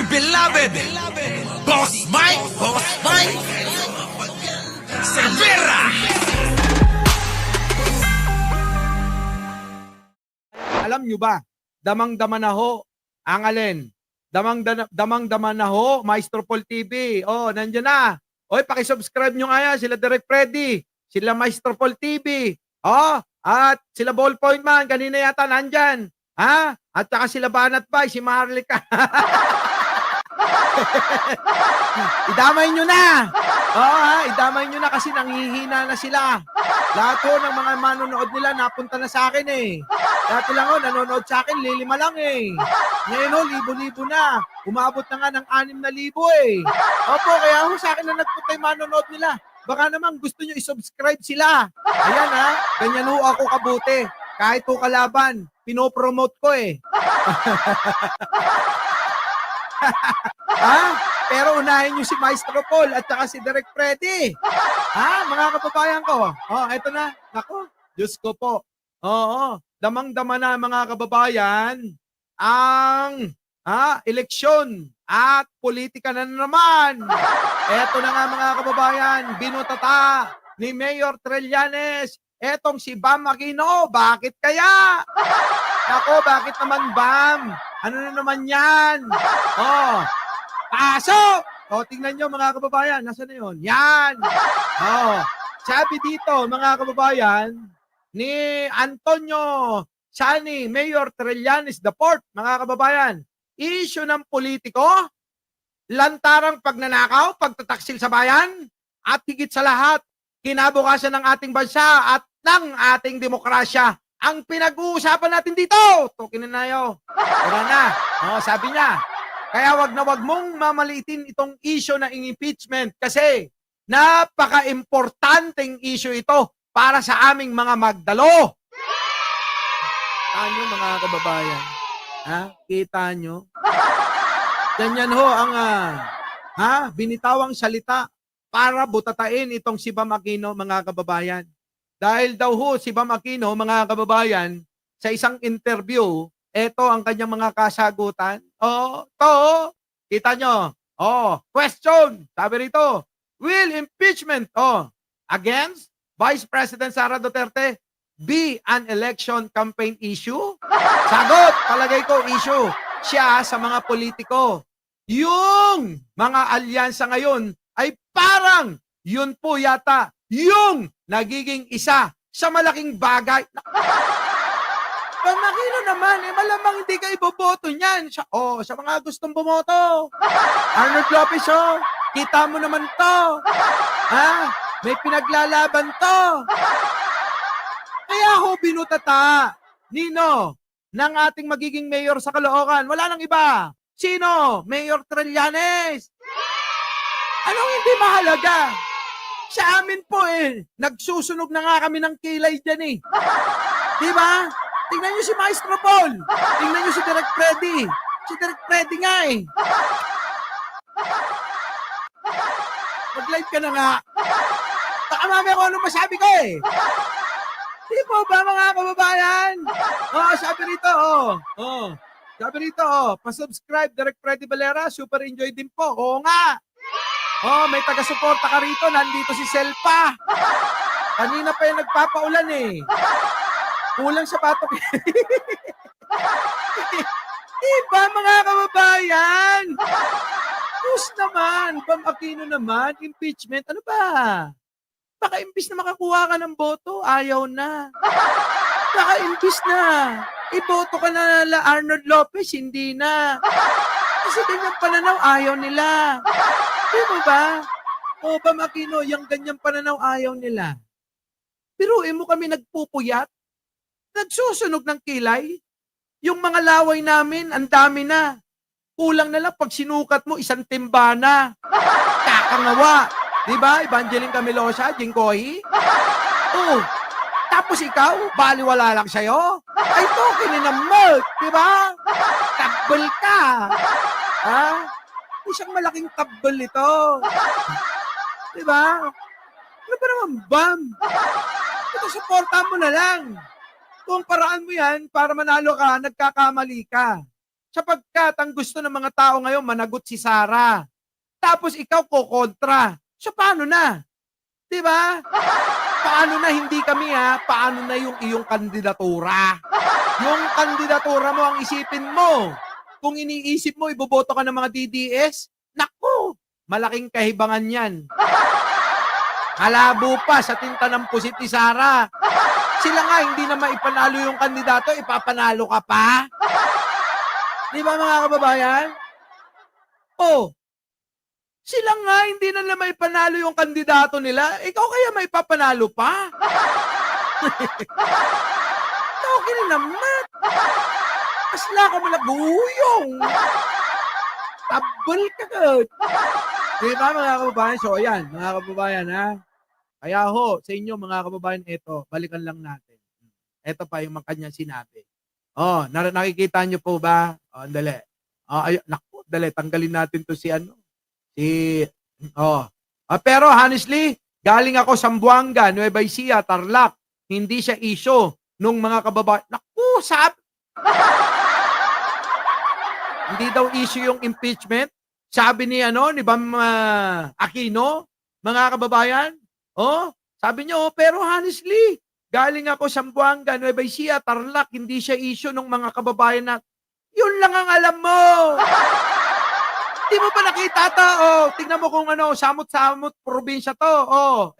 beloved Boss Mike Cervera. Alam nyo ba, damang-dama na ho ang alin? Damang-dama na ho, Maestro Paul TV. Oh, nandiyan na. Oy, paki-subscribe nyo nga yan, sila Direk Freddy, sila Maestro Paul TV. Oh, at sila Ballpoint Man, kanina yata nandyan. Ha? At saka sila Banat Bay, si Marlica. Idamay nyo na. Oo ha, idamay nyo na kasi nanghihina na sila. Lahat po ng mga manonood nila napunta na sa akin eh. Dati lang nanonood sa akin, lilima lang eh. Ngayon libo-libo na. Umabot na nga ng 6,000 eh. Opo, kaya sa akin na nagpunta yung manonood nila. Baka naman gusto nyo i-subscribe sila. Ayan ha, ganyan ho ako kabuti. Kahit ho kalaban, pinopromote ko eh. Ha? Pero unahin nyo si Maestro Paul at saka si Direk Freddy. Ha? Mga kababayan ko. Oh, eto na. Nako, Diyos ko po. Oo, damang-dama na mga kababayan ang eleksyon at politika na naman. Eto na nga mga kababayan, binutata ni Mayor Trillanes. Etong si Bam Aquino, bakit kaya? Nako, bakit naman Bam? Ano na naman yan? Oh, pasok! O, tingnan nyo mga kababayan, nasa na yun? Yan! O, sabi dito mga kababayan, ni Antonio Sani, Mayor Trillanes IV, mga kababayan, issue ng politiko, lantarang pagnanakaw, pagtataksil sa bayan, at higit sa lahat, kinabukasan ng ating bansa at ng ating demokrasya. Ang pinag-uusapan natin dito, tukin na nayo. Wala na. O, sabi niya, kaya wag na wag mong mamaliitin itong issue na impeachment kasi napaka-importanteng issue ito para sa aming mga magdalo. Kita nyo mga kababayan? Ha? Kita nyo? Ganyan ho ang binitawang salita para butatain itong si Bam Aquino mga kababayan. Dahil daw ho si Bam Aquino mga kababayan sa isang interview, eto ang kanyang mga kasagutan. Oh, to, kita nyo. Oh, question. Sabi rito, will impeachment against Vice President Sara Duterte be an election campaign issue? Sagot, palagay ko issue siya sa mga politiko. Yung mga alyansa ngayon ay parang yun po yata yung nagiging isa sa malaking bagay. Bam Aquino naman, malamang hindi ka iboboto niyan. Sa mga gustong bumoto. Arnold Lopez, kita mo naman to. Ha? May pinaglalaban to. Kaya ho binutata, Nino, ng ating magiging mayor sa Caloocan. Wala nang iba. Sino? Mayor Trillanes. Anong hindi mahalaga? Sa amin po nagsusunog na nga kami ng kilay dyan eh. Di ba? Tingnan nyo si Maestro Paul. Tingnan nyo si Direk Freddy. Si Direk Freddy nga eh. Mag-live ka na nga. Baka mamaya kung ano masabi ko eh. Di po ba mga kababayan? Sabi rito Sabi rito pa-subscribe Direk Freddy Valera. Super enjoy din po. Oo nga. May taga-suporta ka rito. Nandito si Selpa. Kanina pa yung nagpapaulan eh. Kulang sa patok. Diba mga kababayan? Kus naman. Bam Aquino naman. Impeachment. Ano ba? Baka imbis na makakuha ka ng boto, ayaw na. Baka imbis na iboto ka na Arnold Lopez, hindi na. Kasi ganyang pananaw, ayaw nila. Di ba? Bam Aquino, yung ganyang pananaw, ayaw nila. Biruin mo kami nagpupuyat. Nagsusunog ng kilay. Yung mga laway namin, ang dami na. Kulang na lang pag sinukat mo, isang timba na. Kakangawa. Diba? Evangeline Camilosa, Jingkoy. Tapos ikaw, baliwala lang sa'yo. Ay, to, kininamot. Diba? Tabbol ka. Ha? Isang malaking tabbol ito. Diba? Ano ba naman, Bam? Ito, supportan mo na lang. Kung paraan mo yan, para manalo ka, nagkakamali ka. Sapagkat ang gusto ng mga tao ngayon, managot si Sara. Tapos ikaw kokontra. So paano na? Di ba? Paano na hindi kami paano na yung iyong kandidatura? Yung kandidatura mo ang isipin mo. Kung iniisip mo, iboboto ka ng mga DDS, naku, malaking kahibangan yan. Malabo pa sa tinta ng pusit ni Sara. Sila nga, hindi na maipanalo yung kandidato, ipapanalo ka pa? Di ba mga kababayan? Oh, sila nga, hindi na nila maipanalo yung kandidato nila. Ikaw kaya maipapanalo pa? Okay na naman. Asla ka malaguyong. Tabal ka agad. Di ba mga kababayan? So ayan, mga kababayan Kaya sa inyo mga kababayan, ito, balikan lang natin. Ito pa yung kanyang sinabi. Nakikita nyo po ba? Dali. Naku, dali, tanggalin natin to pero honestly, galing ako sa Zamboanga, Nueva Ecija, Tarlac. Hindi siya issue nung mga kababayan. Naku, hindi daw issue yung impeachment. Sabi ni Bam Aquino, mga kababayan. Sabi niyo, pero honestly, galing ako sa Zamboanga, Nueva Ecija, Tarlac, hindi siya issue ng mga kababayan na yun lang ang alam mo. Hindi mo ba nakita to? Tingnan mo kung samot-samot probinsya to.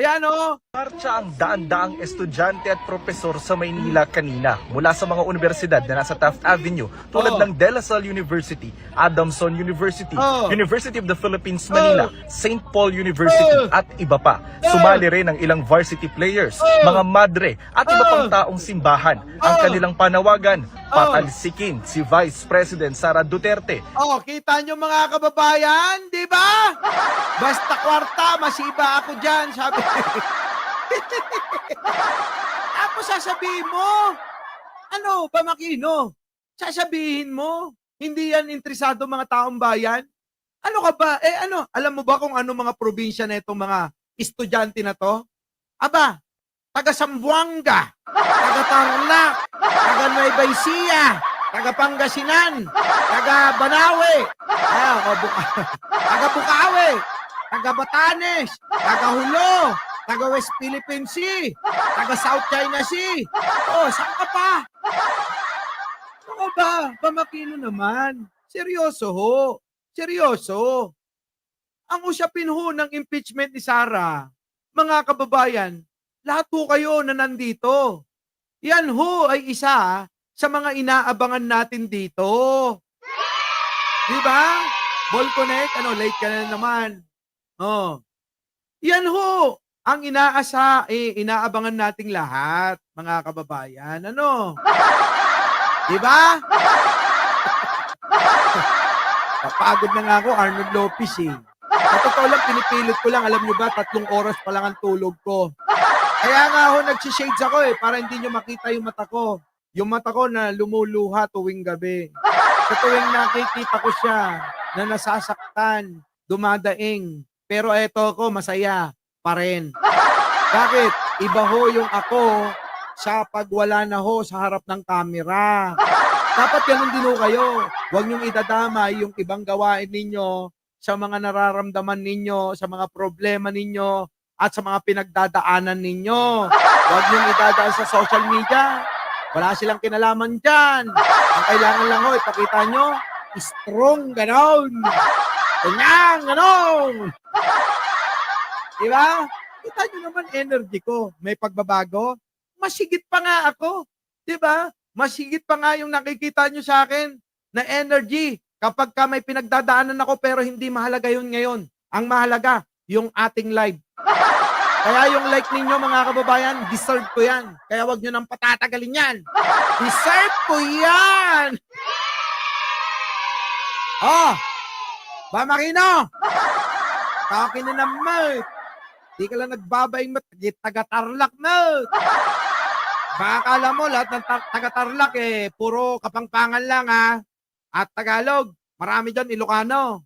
Ayan Marcha ang daan-daang estudyante at propesor sa Maynila kanina mula sa mga universidad na nasa Taft Avenue tulad ng De La Salle University, Adamson University, University of the Philippines Manila, St. Paul University at iba pa. Sumali rin ang ilang varsity players, mga madre at iba pang taong simbahan. Ang kanilang panawagan, patalsikin si Vice President Sara Duterte. Kita nyo mga kababayan, di ba? Basta kwarta, masiba ako dyan, sabi. Tapos sasabihin mo, Bam Aquino? Sasabihin mo, hindi yan interesado mga taong bayan? Ano ka ba? Alam mo ba kung ano mga probinsya na itong mga estudyante na to? Aba, taga Zamboanga, taga Tarlac, taga Nueva Ecija, taga Pangasinan, taga Banawe, taga Bukawi, taga Batanes, taga Hulo, taga West Philippine Sea, taga South China Sea. Saan ka pa? Ano ba? Bam Aquino naman. Seryoso ho. Seryoso. Ang usapin ho ng impeachment ni Sara, mga kababayan, lahat ho kayo na nandito. Yan ho ay isa sa mga inaabangan natin dito. Di ba? Ball Connect, late ka na naman. Yan ho ang inaabangan nating lahat, mga kababayan. Di ba? Papagod na nga ako, Arnold Lopez Sa totoo lang, pinipilit ko lang. Alam nyo ba, 3 oras pa lang ang tulog ko. Kaya nga nagsishades ako para hindi nyo makita yung mata ko. Yung mata ko na lumuluha tuwing gabi. Sa tuwing nakikita ko siya na nasasaktan, dumadaing. Pero eto ko, masaya pa rin. Bakit? Iba ho yung ako sa pagwala na ho sa harap ng kamera. Dapat ganun din ho kayo. Huwag niyong idadamay yung ibang gawain ninyo sa mga nararamdaman ninyo, sa mga problema ninyo, at sa mga pinagdadaanan ninyo. Huwag niyong idadaan sa social media. Wala silang kinalaman dyan. Ang kailangan lang ho, ipakita nyo, strong, ganon. Ganyan, ganon. Diba? Kita nyo naman energy ko. May pagbabago. Masigit pa nga ako. Diba? Masigit pa nga yung nakikita nyo sa akin na energy. Kapag ka may pinagdadaanan ako pero hindi mahalaga yun ngayon. Ang mahalaga, yung ating live. Kaya yung like ninyo mga kababayan, deserve ko yan. Kaya wag nyo nang patatagalin yan. Deserve ko yan! Bam Aquino! Kakin na naman. Di ka lang nagbabayang taga-Tarlac mo. Baka akala mo lahat ng taga-Tarlac puro kapangpangan lang At Tagalog, marami dyan Ilocano.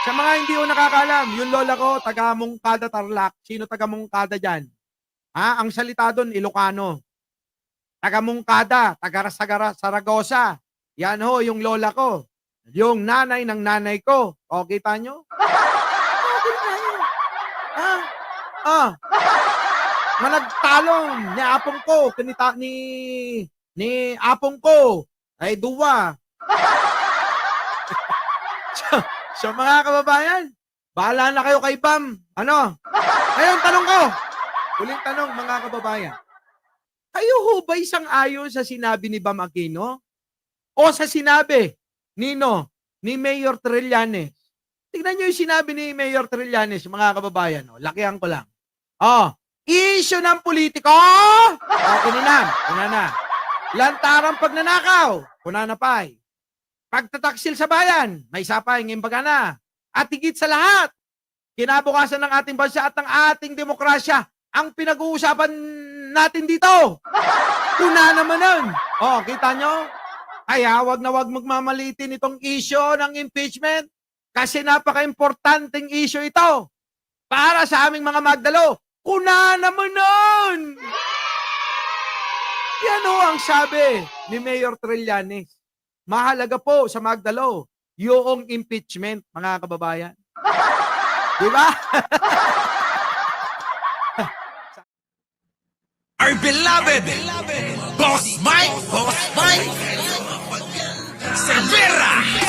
Sa mga hindi ko nakakalam, yung lola ko, taga Mungkada, Tarlac. Sino taga Mungkada dyan? Ang salita doon, Ilocano. Taga Mungkada, taga Saragosa. Yan ho, yung lola ko. Yung nanay ng nanay ko. O, kita nyo? Okay na yun. Managtalong ni apong ko, ni apong ko, ay duwa. So, mga kababayan, bahala na kayo kay Bam. Ano? Ngayon, tanong ko. Uling tanong, mga kababayan. Kayo ho ba isang ayon sa sinabi ni Bam Aquino? O sa sinabi ni Mayor Trillanes? Tignan nyo yung sinabi ni Mayor Trillanes, mga kababayan. O, lakihan ko lang. Issue ng politiko! Kininan. Kuna na. Lantarang pagnanakaw. Kuna na pa'y. Pagtataksil sa bayan. May sapay, ngimbaga na. At higit sa lahat, kinabukasan ng ating bansa at ng ating demokrasya ang pinag-uusapan natin dito. Kuna naman nun. Kita nyo? Kaya wag na wag magmamalitin itong issue ng impeachment kasi napaka-importanting issue ito para sa aming mga magdalo. Kuna naman nun! Yan ho ang sabi ni Mayor Trillanes. Mahalaga po sa magdalo yung impeachment, mga kababayan. Di ba? Our beloved Boss Mike Cervera.